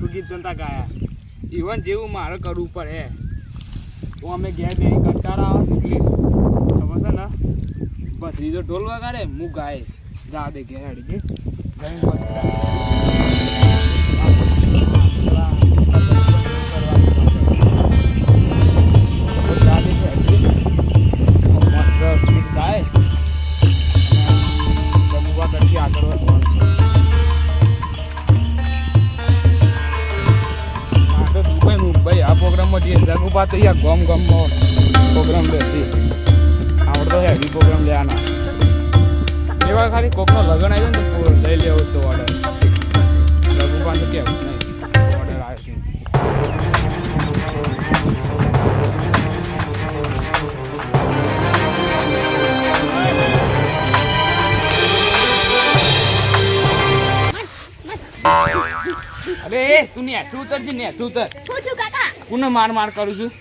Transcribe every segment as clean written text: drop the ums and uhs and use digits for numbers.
આખું ગીત જનતા ગાયા ઇવન જેવું મારે કરવું પડે તો અમે ઘેર બે કંટાળા આવે એટલે ખબર છે ને ભત્રીજો ઢોલ વગાડે હું ગાય જા દે ઘેર હાડી જગુબા તો યાર ગમ ગમમાં પ્રોગ્રામ લેતી આપણે તો હેવી પ્રોગ્રામ લેવાના એવા ખાલી કોકનો લગ્ન આવ્યો ને તો લઈ લેવો તો ઓર્ડર જગુબા તો કેવું નહીં ઓર્ડર આવ્યો છે અરે તું ને તું ઉતરજે ને તું ઉતર કોને માર કરું છું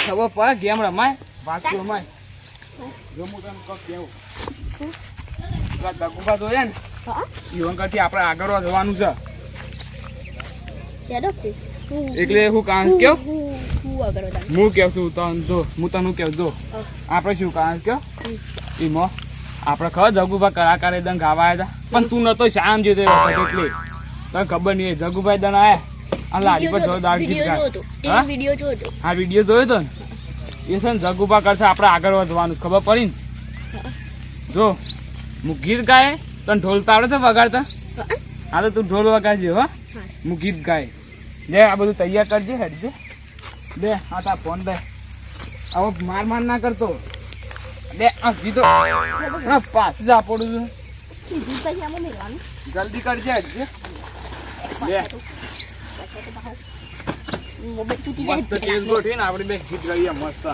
ખબર પડે ગેમ રમાય વાંચું રમાય જો હું તને કહું કેવું દગુબા તો છે ને ઈવન કરતી આપણે આગળ જવાનું છે એટલે હું કામ કેવું હું કેવું છું તને જો હું તને કેવું જો આપણે શું કામ કેવું એમાં આપણે ખબર જગુબા કલાકાર દન ગાવા આવ્યા હતા પણ તું નતો શામ જોતો એટલે તને ખબર નહીં જગુભાઈ દન આયા આ લાડી પર જોરદાર ગીત ગાય હા વિડીયો જોયો તો ને એ છે ને જગુબા કરશે આપણે આગળ વધવાનું ખબર પડી ને જો હું ગીત ગાય તને ઢોલ તો આવડે છે વગાડતા હા તો તું ઢોલ વગાડજે હો હું ગીત ગાય લે આ બધું તૈયાર કરજે હેડજે દે હા તા ફોન દે હવે માર ના કરતો દે આ ગીતો પાછી જ આપડું છું જલ્દી કરજે હેડજે લે મસ્ત તેલ ગોઠવીને આપણે બે ગીત ગાઈએ મસ્ત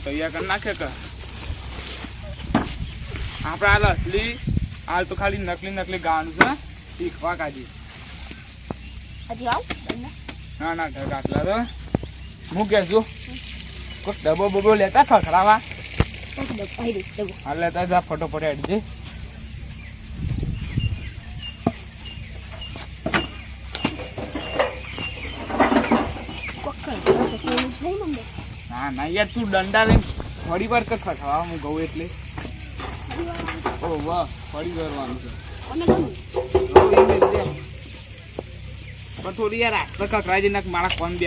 તૈયાર કરી નાખે કે આપણે હાલ અસલી હાલ તો ખાલી નકલી ગાવાનું છે શીખવા કાઢી ના ના આટલા તો હું કે છું કોઈ ડબ્બો બબ્બો લેતા ખખડાવા હા લેતા જા ફટોફટ હેડજે ના ના યાર તું દંડા લઈને ફરી વાર ખખડાવા હું ગઉં એટલે ઓ વાહ ફરી કરવાનું છે પણ થોડી યાર આટલો ખખડાઈ જઈને મારા કોણ બે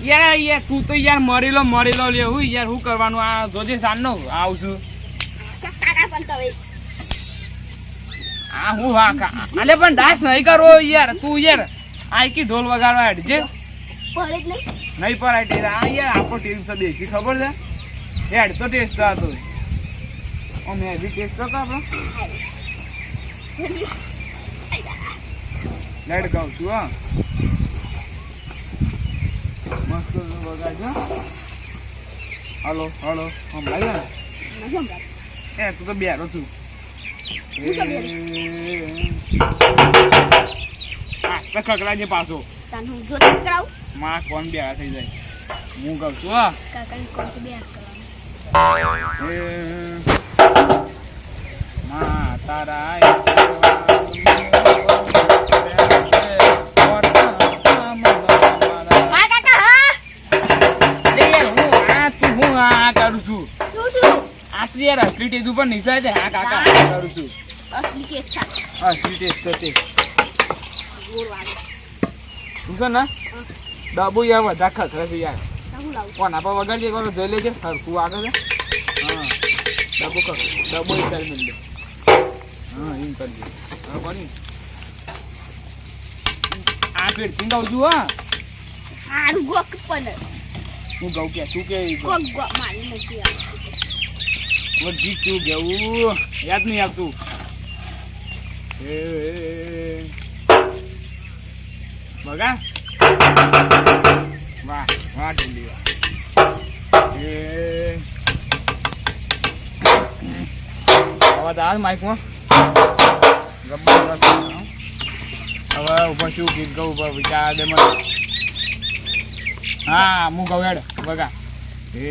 યાર યાર તું તો યાર મરેલો લેવું યાર શું કરવાનું આ જોજે સાંજનો આવશું હા હું હા અલે પણ ડાન્સ નહીં કરવો યાર તું યાર આઈકી ઢોલ વગાડવા હેડજે નહીં પડાય ટેર આ યાર આપણો ટેસ્ટ છે દેખી ખબર છે હેડ તો ટેસ્ટ હતો અમે બી ટેસ્ટ હતો આપણો લેટ ગાઉં છું હા મસ્ત વગાડજો હલો સંભળાય ને તું તો બેરો છું ખકડાજે પાછો માં કોણ બેરા થઈ જાય હું કહું છું હા તારા કરું છું આટલી યાર અસલી ટેસ્ટ ઉપર નીચે છે હા કાકા કરું છું અસલી ટેસ્ટ છે શું છે ને ડબ્બુ યાર બધા ખતરે છે યાર કોના પર વગાડજે એકવાર જોઈ લેજે સરખું આગળ છે હા ડબ્બો એક સાઈડ મિલ દે હા એમ કરજે હા કોની આ પેડથી ગાઉં છું હા આરું ગોક પણ હું ગાઉં કે તું કે ગોક મારી નથી આવતું ગીત તું ગયું યાદ નહીં આવતું બગા વાહ વાહ ઢીલી અવાજ આવે માઇકમાં જબરદસ્ત હવે ઉપર શું ગીત ગાઉં ઉપર વિચાર દે મને હા હું ગાઉં હેડ બગા એ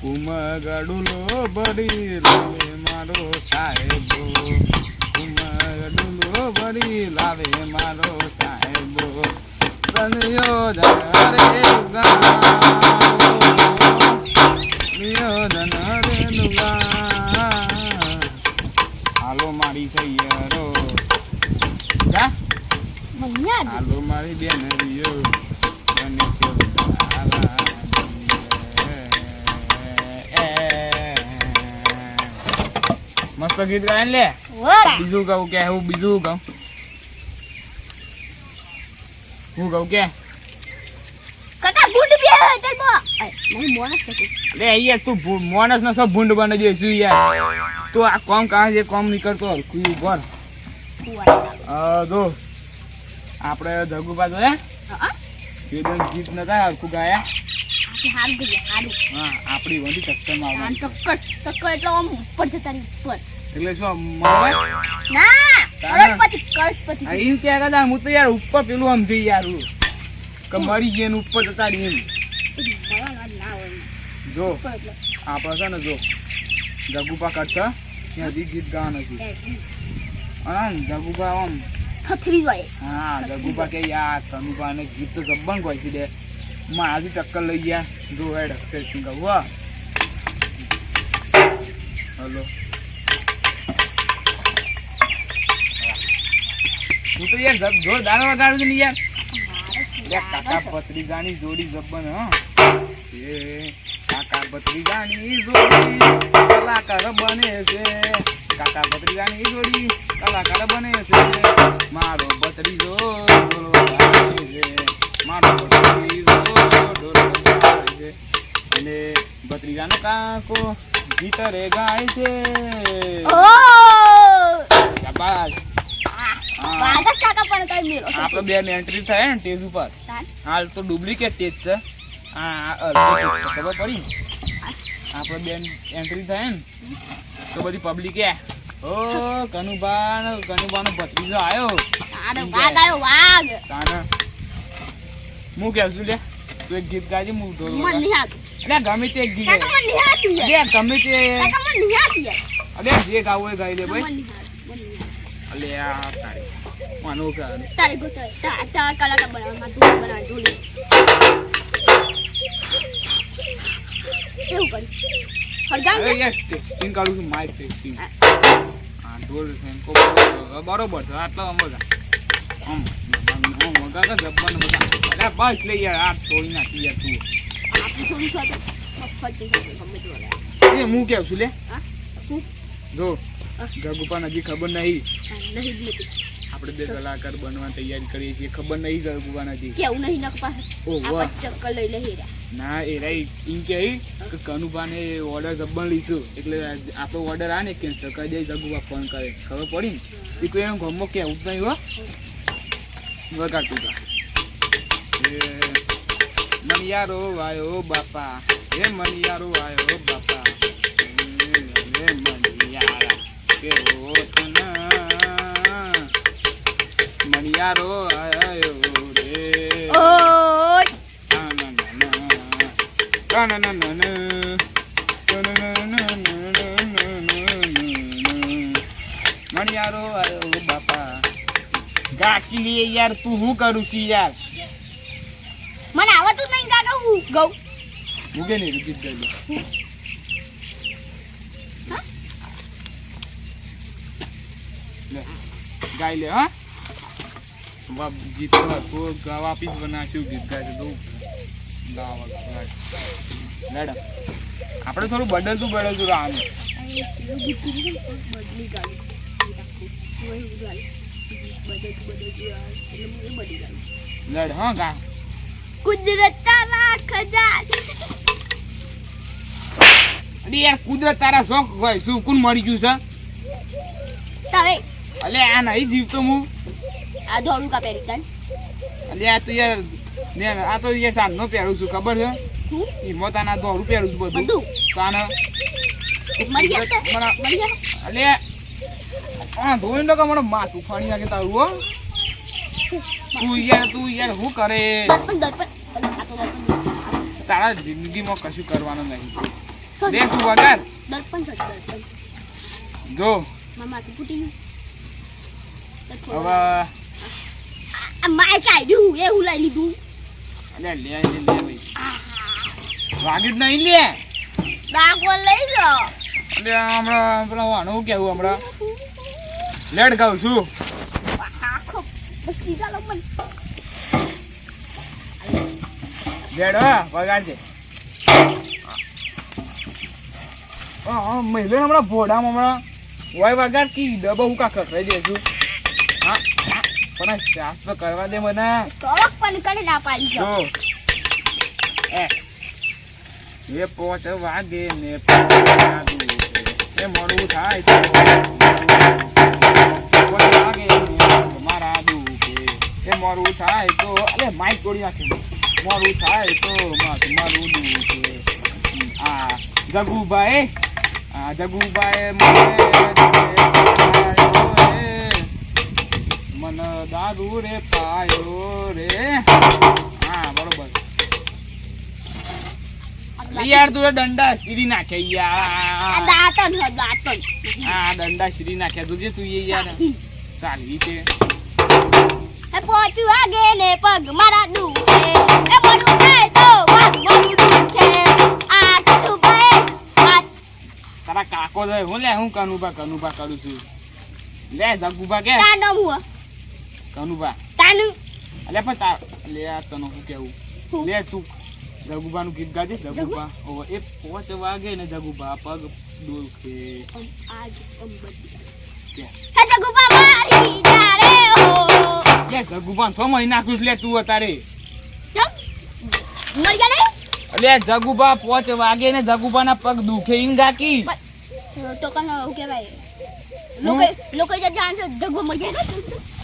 કુમગડુલો ભરી લાવે મારો સાહેબો કુમગડુલો ભરી લાવે મારો સાહેબો સનિયો ધરે લુગા હાલો મારી સૈયરો જા મન્યા હાલો મારી બેનરીઓ બને છે મસ્ત ગીત ગાય લે ઓરા બીજું કહું કે હું બીજું કહું હું કહું કે કાકા ગુડ બે તલબો નહીં મોણસ નથી લે યાર તું માણસ નો સબ ભૂંડ બને છે શું યાર તું આ કોમ કાં જે કોમ નીકળતો કોઈ ઉપર જો આપણે જગુબા તો હે હા બેદન ગીત નતા હરખું ગાયા હારું ગઈ હારું હા આપણી વંડી ચક્કર આમ મારવાની ચક્કર એટલે આમ ઉપર જતા રહી ઉપર એટલે શું મારવા ના તારા. કરોડપતિ આ એમ ક્યાં કદા હું તો યાર ઉપર પેલું આમ જઈ યાર હું કે મરી ગયા ને ઉપર જતા રહી એમ ના હોય જો ઉપર એટલે આપણે છે ને જો જગુપા કરતા ત્યાં હજી ગીત ગાવાનું છે હા જગુપા આમ થથરી જાય હા જગુપા કે યાર કનુપા ને ગીત તો જબ્બન કોઈ છે દે મારાથી ચક્કર લઈ ગયા જો હેડ અક્ષર ગાવ વાહ હલો તું તો યાર જોરદાર વગાડું છું ને યાર લે કાકા પત્રિકાની જોડી જબ્બન હા એ કાકા પત્રિકાની જોડી કલાકાર બને છે કાકા પત્રિકાની જોડી કલાકાર બને છે મારો ભત્રીજો ઢોલ વગાડે છે મારો ભત્રીજો ઢોલ વગાડે છે અને ભત્રીજાનો કાકો ગીતરે ગાય છે ઓ શાબાશ વાગા કાકા પણ કઈ મેલો આપણે બે ને એન્ટ્રી થાય ને સ્ટેજ ઉપર હાલ તો ડુપ્લિકેટ સ્ટેજ છે આ ખબર પડી આપણે બે એન્ટ્રી થાય ને તો બધી પબ્લિક ઓ કનુભાનો ભત્રીજો આવ્યો વાગ આવ્યો વાગ તાને હું કેવું છું લે તું એક ગીત ગાજે હું ઢોલ મન વગાડ. નહીં આતું અરે ગમે તે એક ગીત કાકા મન નહીં આતું અરે ગમે તે કાકા મન નહીં આતું અરે જે ગાવું હોય ગાઈ દે મન ભાઈ નહીં આતું અલે આ તારી માનો કે તારી ગોતો તાર કલાકાર બનાવવા તું બનાવ ઢોલી કેવું કરી હરગામ અરે યાર ટેસ્ટિંગ કાઢું છું માઇક ટેસ્ટિંગ હા ઢોલ સેન્કો બરોબર છે આટલા મજા આમ મગા કે જબ્બાન મજા અરે બસ લે યાર આ તોડી નાખી યાર તું આપી થોડું સાથે મફત ગમે તે એ હું કેવું છું લે હા શું જો જગુપા હજી ખબર નહીં નહીં જ નથી આપણે બે કલાકાર બનવા તૈયારી કરીએ છીએ ખબર નહીં જગુપા નથી કેવું નહીં નક પાસે ઓ વાહ ચક્કર લઈ લે હેરા ના એ રાઈ એમ કે કનુભાને ઓર્ડર જબ્બન લીધું એટલે આપણો ઓર્ડર આ ને કેન્સલ કરી દે જગુબા ફોન કરે ખબર પડી ને એ કોઈ એમ ગમો કે આવું જ નહીં હો વગાડતું હતા એ મણિયારો આયો બાપા હે મણિયારો આયો બાપા હે મણિયારા કેવો તના મણિયારો આયો રે ઓય મણિયારો આવ્યો બાપા ગાકી લે યાર તું શું કરું છું યાર મને આવતું નહીં કાકા હું ગઉ ઉગે નહીં ગીત ગાઈ લે ગાઈ લે હા ગીત વાપીસ બનાવ્યું ગીત ગાય તો મેડમ આપણે થોડું બદલતું રાહનું બદલી ગાડી લડ હા ગા કુદરત તારા ખજાન અરે યાર કુદરત તારા શોખ હોય શું કોણ મરી ગયું છે તારે અલે આ નહીં જીવતો હું આ ધોળું કા પહેરી તન અલે આ તો યાર ને આ તો યાર સાંજનો પહેરું છું ખબર છે હું ઈમો તાના દોરું પહેરું છું બધું બધું તાને મરી ગયા મરી ગયા અલે આ ધોઈને તો મને માથું ફાડી નાખે તારું હો તું યાર શું કરે દર્પણ આ તો દર્પણ તારા જિંદગીમાં કશું કરવાનું નહીં લે તું વગાડ દર્પણ છે દર્પણ જો મામાથી ફૂટી ગયું હવે આ માય કાઈ દઉં એવું લઈ લીધું અલે લે ભાઈ વાગ્યું જ નહીં લે ડાકો લઈ લો એટલે હમણાં પેલા આનું કેવું હમણાં લેટ ગાઉં છું આખો બસી ચાલો મન લેડ વગાડજે મહિલા હમણાં ભોડામાં હમણાં વાય વગાડ કી ડબો હું કા ખખડાઈ દેશું હા પણ શ્વાસ તો કરવા દે મને કડક પણ કરી ના પાડી જો જો એ પોચ વાગે ને એ મોડું થાય તો પોચ વાગે ને મારા દુખે એ મોડું થાય તો અરે માઈક તોડી નાખ્યું મોડું થાય તો મારું દુખે આ જગુભાઈ મન દારૂ રે પાયો રે હા બરોબર યાર તું દંડા શ્રી નાખે યાર દાતન હે દાતન હા દંડા શ્રી નાખે તુજે તું યાર ચાલી છે એ પોચ વાગે ને પગ મારા દુખે એ મોડું થાય તો મારું દુખે આ કટુ ભાઈ તારા કાકો જાય હું લે હું કનુભા કરું છું લે જગુભા કે તાનો હું કનુભા તાનું અલે પણ તાર લે આ તનો હું કેવું લે તું જગુભા નું ગીત ગાજે જગુભા ઓ એ 5 વાગે ને જગુભા પગ દુખે આજ અંબડી કે હે જગુબા મારી જારે હો લે જગુભા તો મહી નાખ્યું લે તું અતારે ચમ મર ગયા ને અલે જગુભા 5 વાગે ને જગુભા ના પગ દુખે ઈન ગાકી તો કનો હું કહેવાય લોકો જે જાણ છે જગો મર ગયા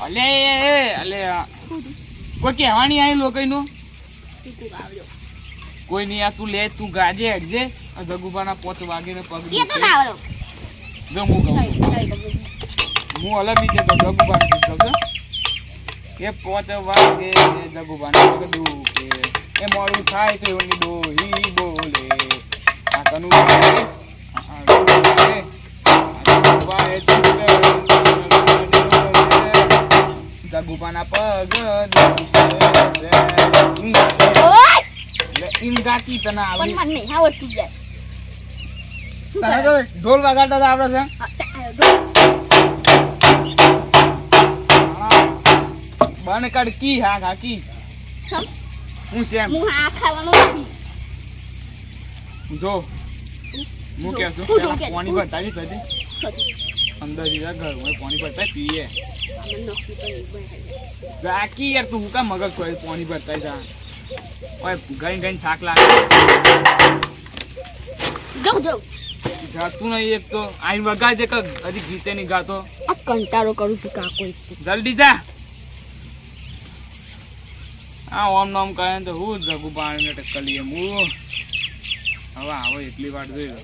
ને અલે કોઈ કહેવાની આવી લોકોનું તું આવજો કોઈ નહીં આ તું લે તું ગાજે હટજે જગુભા ના 5 વાગે ને પગ કે તો ના આવડો જો હું કહું હું અલગ રીતે તો જગુભા ને કહું કે 5 વાગે ને જગુભા ને પગ દુખે એ મોડું થાય તો એની ડોહી બોલે આ કનુ જગુભાના પગ ઇન્ગાકી તને પણ આવડી મને નહીં આવડતું જાય તને તો ઢોલ વગાડતા આવડે છે બન કડકી હા કાકી હું સેમ હું આ ખાવાનું નથી જો હું કે છું હું પેલા કે પાણી ભરતા જ થતી અંદર જીરા ઘર માં પાણી ભરતા પીએ બાકી યાર તું હું કા મગજ ખોય પાણી ભરતા જા ઓય ગઈ થાક લાગે જો જાતું નહીં એક તો આઈન વગાડજે કે હજી ગીતે નહીં ગાતો આ કંટાળો કરું છું કાકો જલ્દી જા આ ઓમ નોમ કહે તો હું જગુ પાણી ને ટક્કલીએ હું હવે આવો એટલી વાર જોઈ લો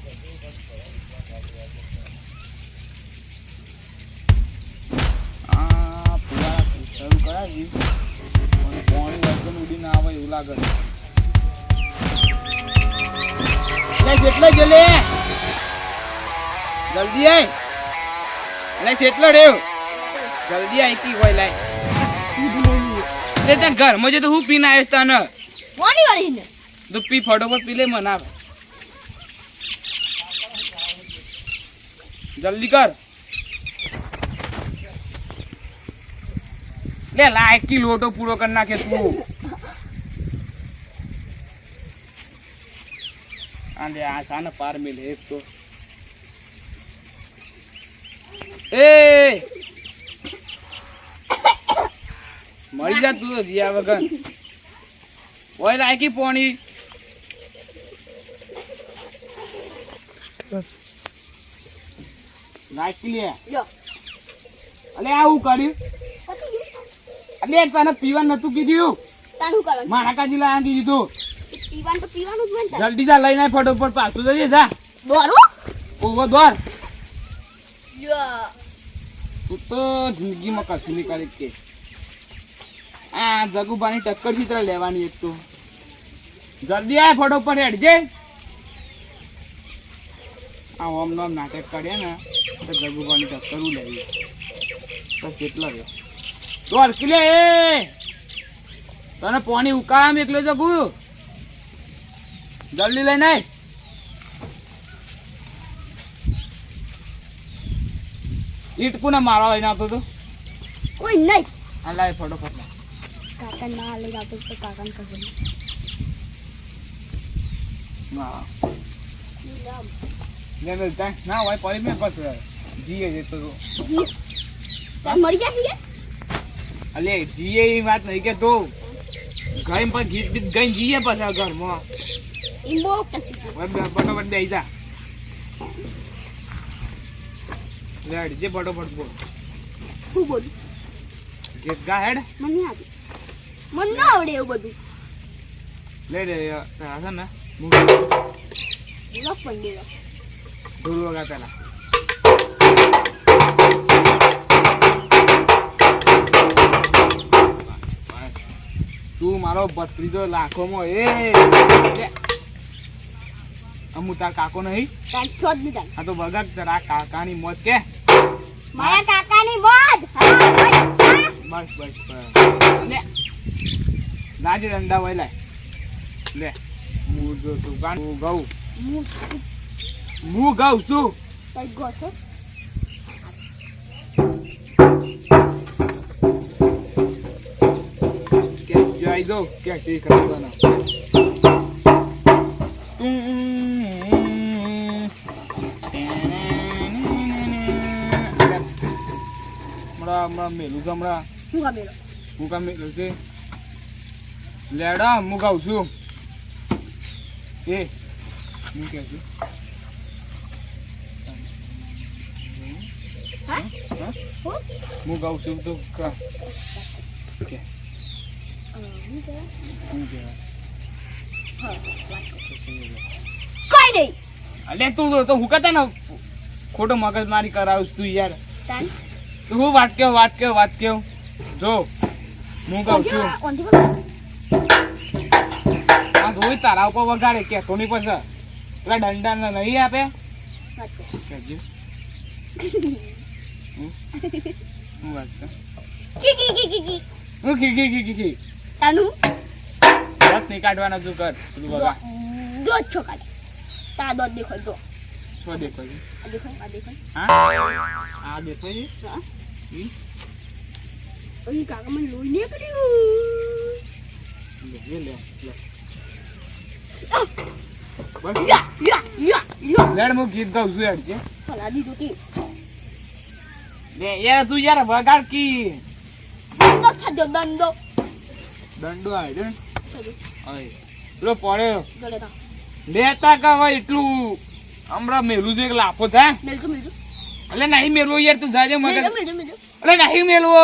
આ પૂરા શરૂ કરાવી પણ પાણી વગર ઉડી ના આવે એવું લાગે જેટલો જો લે જલ્દી આય એટલે જેટલો રેવ જલ્દી આઈતી હોય લાય એટલે ત્યાં ઘરમાં જે તો હું પીને આવ્યો તને કોની વાળી ને તો પી ફટોફટ પી લે મને આવે જલ્દી કર લે લાયકી લોટો પૂરો કરી નાખે તું આંદે આ સાને પાર મિલે એક તો એ મરી જા તું જીયા વગર ઓય લાયકી પોણી લાયકી લે જો અલે આવું કર્યું અલે તને પીવા નતું કીધું તાનું કરો મારા કાજી લાયા દીધું પીવાનું તો પીવાનું જ બનતા જલ્દી જા લઈને આય ફટોફટ પાછું જઈએ જા દોરો ઓવો દોર જો તું તો જિંદગીમાં કશું નહીં કરી કે આ જગુબાની ટક્કર ચિત્ર લેવાની એક તો જલ્દી આય ફટોફટ હેડજે આ ઓમ નામ નાટક કરે ને તો જગુભાની ટક્કર લેવી બસ એટલા રહ્યો તો હરકી લે એ તને પાણી ઉકાળામાં એકલો જગુ જલ્દી લઈને આય. ઈટ કોને મારવા લઈને આવતો તો કોઈ નહીં. આ લાય ફટોફટ લાય. કાકા ના લઈ આવતો તો કાકાને ખબર ના લે લે તા ના હોય પડી મે બસ જીએ જતો તો મરી ગયા છે અલે જીએ એ વાત નહીં કે તો ઘરે પર ગીત બીત ગઈ જીએ પાછા ઘરમાં ઈમો કસી ફટોફટ દઈ જા લેડ જે ફટોફટ બોલ શું બોલ ગીત ગા હેડ મને આવે મને ના આવડે એવું બધું લે રે હશે ને બોલો પણ બોલો ઢોલ વગા પેલા તું મારો ભત્રીજો લાખોમાં એ અમુ તાર કાકો નહીં કાંઈ છોડ નહીં તાર આ તો બગા તારા કાકાની મોત કે મારા કાકાની મોજ બસ બસ લે ગાડી રંડા વઈ લાય લે હું જો તું ગાન હું ગઉ છું કઈ ગો છે કે જઈ દો કે ઠીક રાખવાના હમણાં મેલું છે હમણાં શું ગમેલો હું કામ મેલું છે લેડા હું ગાઉં છું એ હું કે છું હા હું ગાઉં છું તો કે હું કઈ નહીં અલે તું તો હું કહેતા ને ખોટો મગજ મારી કરાવું તું યાર તાન તું હું વાત કેવ જો હું ગાઉં છું આ જોઈ તારા ઉપર વગાડે કે તો નહીં પછી પેલા દંડા નહીં આપે કેજે હું વાત કર હું કી તાનું રસ નહીં કાઢવાના તું કર તું વગા દોધ છો કાલે તા દોધ દેખાય દો શું દેખો છે આ દેખાય હા આ દેખો છે હા ઈ ઓય કાકા મને લોહી નહીં કર્યું લે બસ યા લેડ હું ગીત ગાઉં છું યાર કે સલાહ દીધું કે લે યાર તું યાર વગાડ કી દંડો થજો દંડો દંડો આવ્યો અય પેલો પડ્યો ગલે તા લેતા કવાય એટલું હમણાં મેલું છે એક લાફો થાય મેલતું એટલે નહીં મેલવો યાર તું જાજે મગજ મેલતું એટલે નહીં મેલવો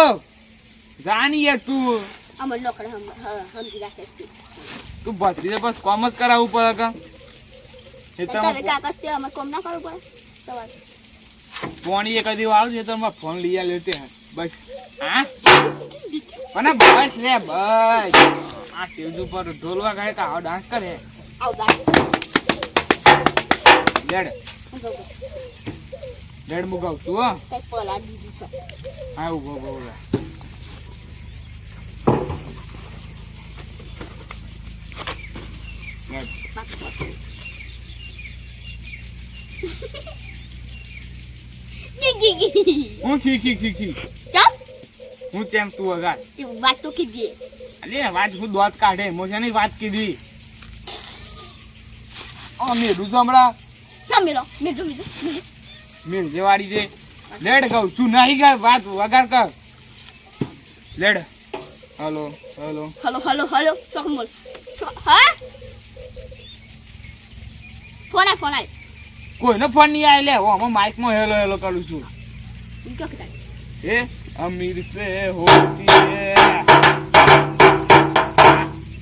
જાની યાર તું અમર લોકર સમજી રાખે તું ભત્રીજે બસ કોમ જ કરાવવું પડે કા તારે કાકા તે અમાર કોમ ના કરવું પડે સવાલ ફોન એક દી વાળો છે તો ફોન લઈ આ લેતે બસ હા અને બસ લે બસ આ સ્ટેજ ઉપર ઢોલવા ગાય કા ડાન્સ કરે આવ દા ડેડ મુગાવ તું હો કઈ પલા દીધી છે હા ઉભો હું ઠીક ચાલ હું તેમ તું વગાડ એ વાત તો કીધી અલે વાત હું દોત કાઢે મોજાની વાત કીધી મેરું તો હમણાં ના મેલો મેજો મેર જેવાડી છે લેડ કહું છું નહીં કર વાત વગાડ કર લેડ હલો ચોક બોલ હા ફોન આય કોઈનો ફોન નહીં આવે લે હું માઇકમાં હેલો કરું છું ક્યાં કીધા એ અમીર સે હોતી હે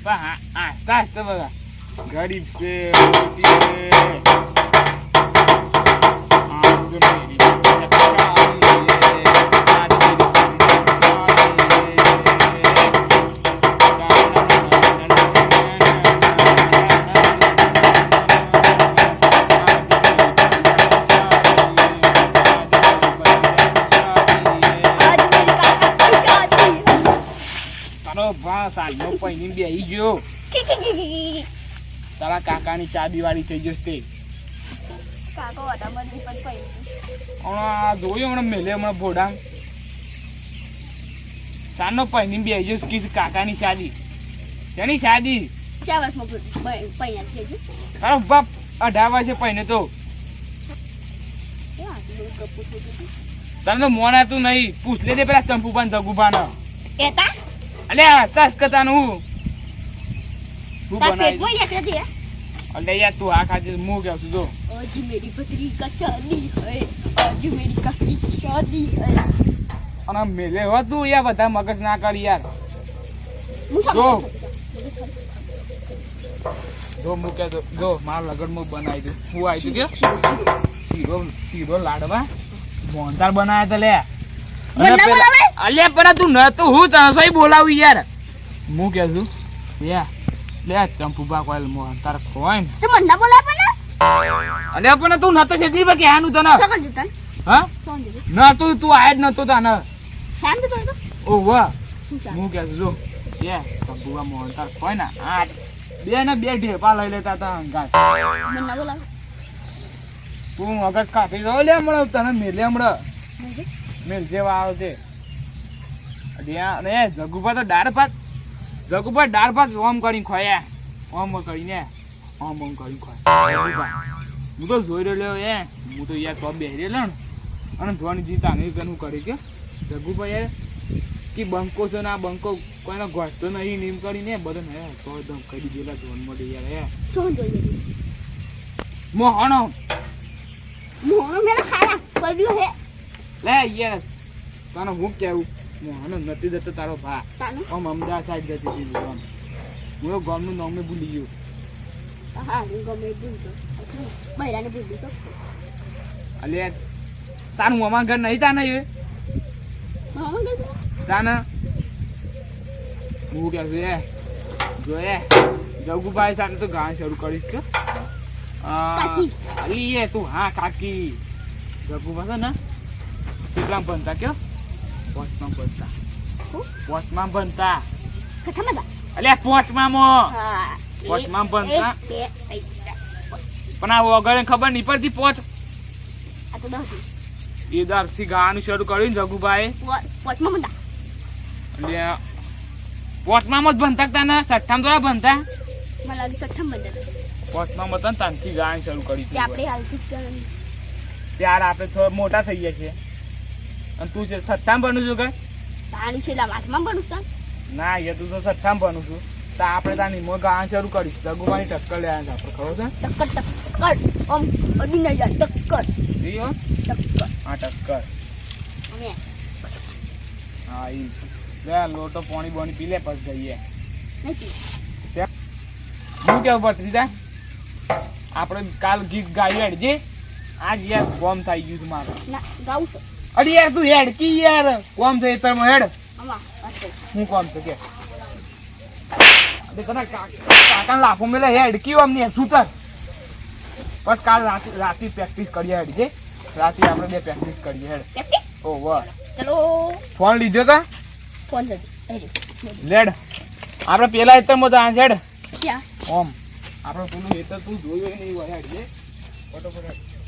આસ્તા બગા गरीब से होती है आज तो मेरी ભા સાલનો પૈની બેહી ગયો તારા કાકાની ચા દિવાળી થઈ જશે તે કાકો વાટામાં દીપક પૈ હમણાં જોયું હમણાં મેલે હમણાં ભોડા સાલનો પૈની બેહી જશે કીધું કાકાની શાદી તેની શાદી 4 વર્ષમાં પૈયા થઈ ગયું તારો બાપ 18 વર્ષે પૈને તો તને તો મોન આતું નહીં પૂછ લેજે પેલા ચંપુભાન જગુભાન એતા અલ્યા તસ કતાનું શું તા બનાવી પેટમાં એક હતી અલ્યા યાર તું આ ખાજે હું કહું છું જો आज मेरी पत्री का शादी है आज मेरी काकी की शादी है અને મેલે હો તું યાર બધા મગજ ના કર યાર मुझे જો જો મૂકે તો જો મારા લગનમાં બનાવી દઉં હું આવી ગયો શીરો લાડવા મોહનતાર બનાવ્યા તો લે અને મને ના બોલાવે? અલ્યા પણ તું ન તો હું તને સહી બોલાવું યાર હું કે છું યા લે ચંપુબા કોઈલ મોહનતાર ખોય ને तो मन ना बोला अपना અલ્યા પણ તું નતો છેટલી પર કે આનું તને क्या कर देता હા कौन दे ન તું આય જ નતો તને शाम दे तो ઓ વાહ क्या હું કે છું જો યા ચંપુબા મોહનતાર ખોય ને આ બે ને બે ઢેપા લઈ લેતા હતા હંગાત मन ना बोला તું મગજ કાપી દો લે હમણાં તને મેલે હમણાં મેલ જેવા આવે છે અરે જગુભા તો દાળ ભાત ઓમ કરીને ખોયા ઓમ કરીને ઓમ કરીને ખોયા હું તો જોઈ રહ્યો હું તો યાર તો બેસી રહેલો ને અને ધોની જીતા નહીં પેલું કરી કે જગુભા યાર કે બંકો છે ને આ બંકો કોઈને ઘોસતો નહીં નીમ કરીને બધો ને તો દમ કરી દીધેલા ધોન મળે યાર कौन दे મોહણો मोहन मेरा खाना पड़ियो है લે યાર તને હું કેવું મોહણો નથી દેતો તારો ભા तानो આમ અમદાવાદ સાઈડ જતી હતી ગામ હું ગામનું નામ મેં ભૂલી ગયો हां गो में भूल तो बहरा ने भूल तो અલે તારું મામા ઘર નહીં તાને એ मामा गए તાને હું કે છે જોયે જગુભાઈ સાથે તો ગાન શરૂ કરીશ કે કાકી. અલી એ તું હા કાકી જગુભા છે ને કેટલા બનતા કયો પોચમાં બનતા खत्म है અલ્યા પોચમાં हां પોચમાં બનતા પણ આ વગર ખબર નહીં પડતી પોચ आ तो 10 એ દરથી ગાવાનું શરૂ કર્યું ને જગુભાઈ पोच में बंदा એટલે પોચમાં જ બનતા તા ને સઠ્ઠામાં થોડા બનતા मला भी सठम बंदा પોચમાં હતા ને તાનથી ગાવાનું શરૂ કરી ते आपले हालती ત્યારે આપણે થોડા મોટા થઈ ગયા છીએ અને તું છે સઠ્ઠામાં બનું છું કે પાણી છેલ્લા વાસમાં બનતા ના એ તું તો સઠ્ઠામાં બનું છું તો આપણે તાની મો ગાવાનું શરૂ કરીશ જગુભાઈ ટક્કર લેવાનું છે આપણે ખબર છે ટક્કર ઓમ અડી ન જાય ટક્કર ઈ હો? ટક્કર હા ટક્કર અમે હા ઈ લે લોટો પાણી બોણી પી લે પછી જઈએ નથી હું કેવું ભત્રીજા આપણે કાલ ગીત ગાઈ હેડજે આજ યાર કોમ થઈ ગયું છે મારું ના ગાઉં છે અરે યાર તું હેડ કી યાર કોમ થઈ તાર હેડ આમાં વાંચો હું કોમ છે કે કના કાકા લાફો મેલે હેડ કી આમ ને સુતર બસ કાલ રાતે પ્રેક્ટિસ કરીએ હેડ જે રાતે આપણે બે પ્રેક્ટિસ કરીએ હેડ પ્રેક્ટિસ ઓ વાહ ચલો ફોન લીધો કા ફોન છે લેડ આપણે પેલા એતરમાં તો આ હેડ ક્યાં ઓમ આપણે પેલું એતર તું જોયું નહીં હોય હેડ જે ફટોફટ